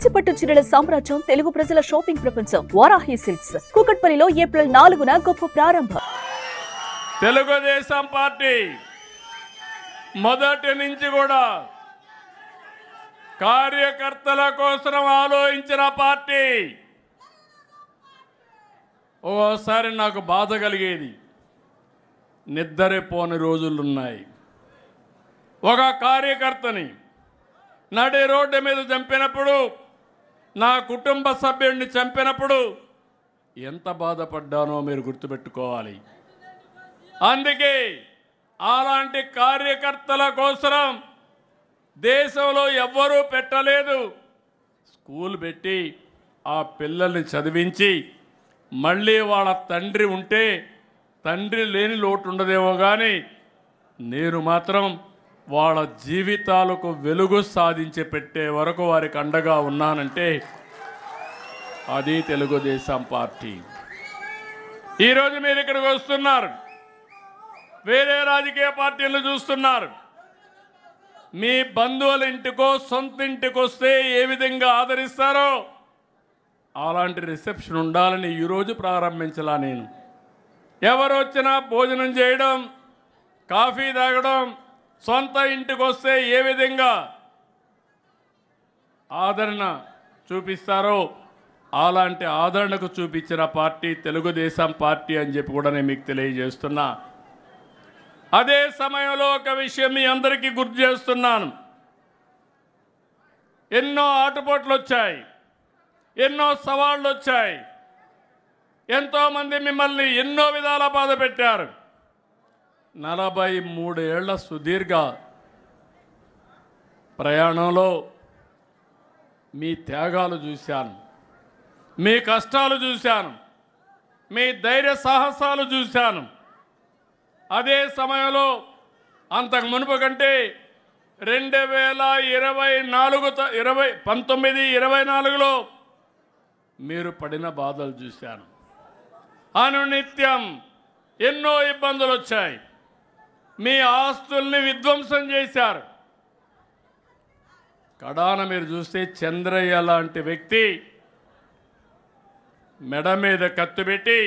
కంచిపట్టు చీరల సామ్రాజ్యం తెలుగు ప్రజల షాపింగ్ ప్రపంచం వారాహి సిల్క్స్ కూకట్పల్లిలో ఏప్రిల్ 4న గొప్ప ప్రారంభం. తెలుగుదేశం పార్టీ మొదటి నుంచి కూడా కార్యకర్తల కోసం ఆలోచించిన పార్టీ. ఓసారి నాకు బాధ కలిగేది, నిద్రపోని రోజులున్నాయి. ఒక కార్యకర్తని నడి రోడ్డు మీద చంపినప్పుడు, నా కుటుంబ సభ్యుడిని చంపినప్పుడు ఎంత బాధపడ్డానో మీరు గుర్తుపెట్టుకోవాలి. అందుకే అలాంటి కార్యకర్తల కోసం దేశంలో ఎవ్వరూ పెట్టలేదు. స్కూల్ పెట్టి ఆ పిల్లల్ని చదివించి మళ్ళీ వాళ్ళ తండ్రి ఉంటే తండ్రి లేని లోటు ఉండదేమో కానీ నేను మాత్రం వాళ్ళ జీవితాలకు వెలుగు సాధించి పెట్టే వరకు వారికి అండగా ఉన్నానంటే అది తెలుగుదేశం పార్టీ. ఈరోజు మీరు ఇక్కడికి వస్తున్నారు, వేరే రాజకీయ పార్టీలను చూస్తున్నారు. మీ బంధువుల ఇంటికో సొంత ఇంటికి వస్తే ఏ విధంగా ఆదరిస్తారో అలాంటి రిసెప్షన్ ఉండాలని ఈరోజు ప్రారంభించలా. నేను ఎవరు వచ్చినా భోజనం చేయడం, కాఫీ తాగడం, సొంత ఇంటికి వస్తే ఏ విధంగా ఆదరణ చూపిస్తారో అలాంటి ఆదరణకు చూపించిన పార్టీ తెలుగుదేశం పార్టీ అని చెప్పి కూడా నేను మీకు తెలియజేస్తున్నా. అదే సమయంలో ఒక విషయం మీ అందరికీ గుర్తు చేస్తున్నాను. ఎన్నో ఆటుపోట్లు వచ్చాయి, ఎన్నో సవాళ్ళు వచ్చాయి, ఎంతోమంది మిమ్మల్ని ఎన్నో విధాల బాధ పెట్టారు. 43 ఏళ్ల సుదీర్ఘ ప్రయాణంలో మీ త్యాగాలు చూశాను, మీ కష్టాలు చూశాను, మీ ధైర్య సాహసాలు చూశాను. అదే సమయంలో అంతకు మునుపు కంటే 2024లో మీరు పడిన బాధలు చూశాను. అనునిత్యం ఎన్నో ఇబ్బందులు వచ్చాయి. మీ ఆస్తుల్ని విధ్వంసం చేశారు. కడాన మీరు చూస్తే చంద్రయ్య లాంటి వ్యక్తి మెడ మీద కత్తి పెట్టి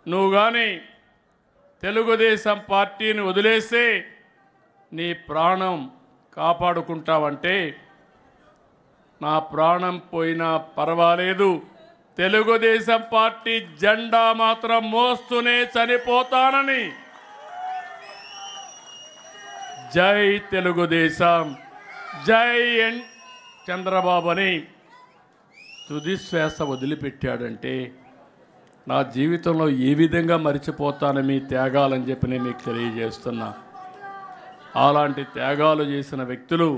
నువ్వు కానీ తెలుగుదేశం పార్టీని వదిలేస్తే నీ ప్రాణం కాపాడుకుంటావంటే నా ప్రాణం పోయినా పర్వాలేదు, తెలుగుదేశం పార్టీ జెండా మాత్రం మోస్తూనే చనిపోతానని, జై తెలుగుదేశం, జై చంద్రబాబు అని తుది శ్వాస వదిలిపెట్టాడంటే నా జీవితంలో ఏ విధంగా మర్చిపోతాను మీ త్యాగాలని చెప్పి నేను మీకు తెలియజేస్తున్నా. అలాంటి త్యాగాలు చేసిన వ్యక్తులు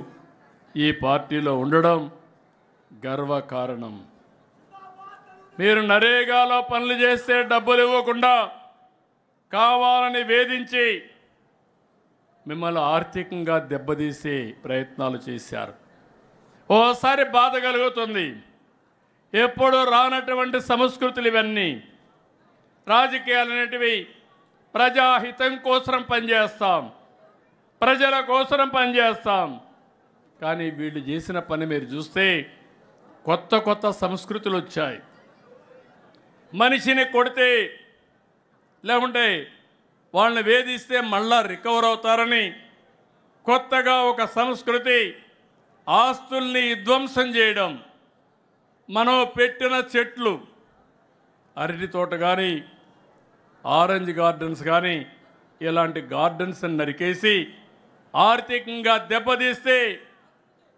ఈ పార్టీలో ఉండడం గర్వకారణం. మీరు నరేగాలో పనులు చేస్తే డబ్బులు ఇవ్వకుండా కావాలని వేధించి మిమ్మల్ని ఆర్థికంగా దెబ్బతీసే ప్రయత్నాలు చేశారు. ఓసారి బాధ కలుగుతుంది. ఎప్పుడు రానటువంటి సంస్కృతులు ఇవన్నీ. రాజకీయాలు అనేటివి ప్రజాహితం కోసం పనిచేస్తాం, ప్రజల కోసం పనిచేస్తాం. కానీ వీళ్ళు చేసిన పని మీరు చూస్తే కొత్త కొత్త సంస్కృతులు వచ్చాయి. మనిషిని కొడితే లేకుంటే వాళ్ళని వేధిస్తే మళ్ళా రికవర్ అవుతారని కొత్తగా ఒక సంస్కృతి. ఆస్తుల్ని విధ్వంసం చేయడం, మనం పెట్టిన చెట్లు, అరటి తోట కానీ ఆరెంజ్ గార్డెన్స్ కానీ ఇలాంటి గార్డెన్స్ని నరికేసి ఆర్థికంగా దెబ్బతీస్తే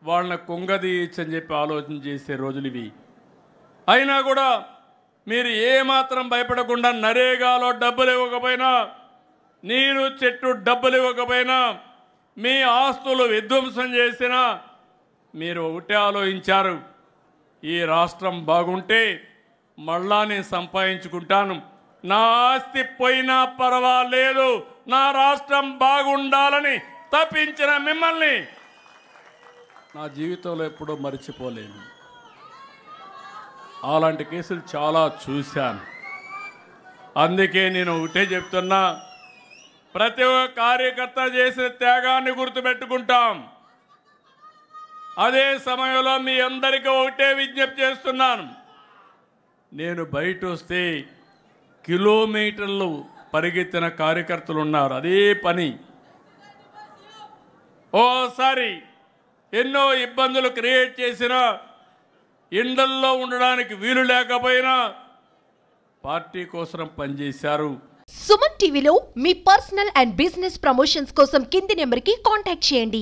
వాళ్ళని కుంగదీయచ్చని చెప్పి ఆలోచన చేసే రోజులు ఇవి. అయినా కూడా మీరు ఏమాత్రం భయపడకుండా నరేగాలో డబ్బులు ఇవ్వకపోయినా, నీరు చెట్టు డబ్బులు ఇవ్వకపోయినా, మీ ఆస్తులు విధ్వంసం చేసినా మీరు ఒకటే ఆలోచించారు, ఈ రాష్ట్రం బాగుంటే మళ్ళా నేను సంపాదించుకుంటాను, నా ఆస్తి పోయినా పర్వాలేదు, నా రాష్ట్రం బాగుండాలని తప్పించిన మిమ్మల్ని నా జీవితంలో ఎప్పుడూ మర్చిపోలేను. అలాంటి కేసులు చాలా చూశాను. అందుకే నేను ఒకటే చెప్తున్నా, ప్రతి ఒక్క కార్యకర్త చేసిన త్యాగాన్ని గుర్తుపెట్టుకుంటాం. అదే సమయంలో మీ అందరికీ ఒకటే విజ్ఞప్తి చేస్తున్నాను. నేను బయట వస్తే కిలోమీటర్లు పరిగెత్తిన కార్యకర్తలు ఉన్నారు. అదే పని ఓసారి ఎన్నో ఇబ్బందులు క్రియేట్ చేసినా, ఎండల్లో ఉండడానికి వీలు లేకపోయినా పార్టీ కోసం పనిచేశారు. సుమన్ టీవీలో మీ పర్సనల్ అండ్ బిజినెస్ ప్రమోషన్స్ కోసం కింది నెంబర్కి కాంటాక్ట్ చేయండి.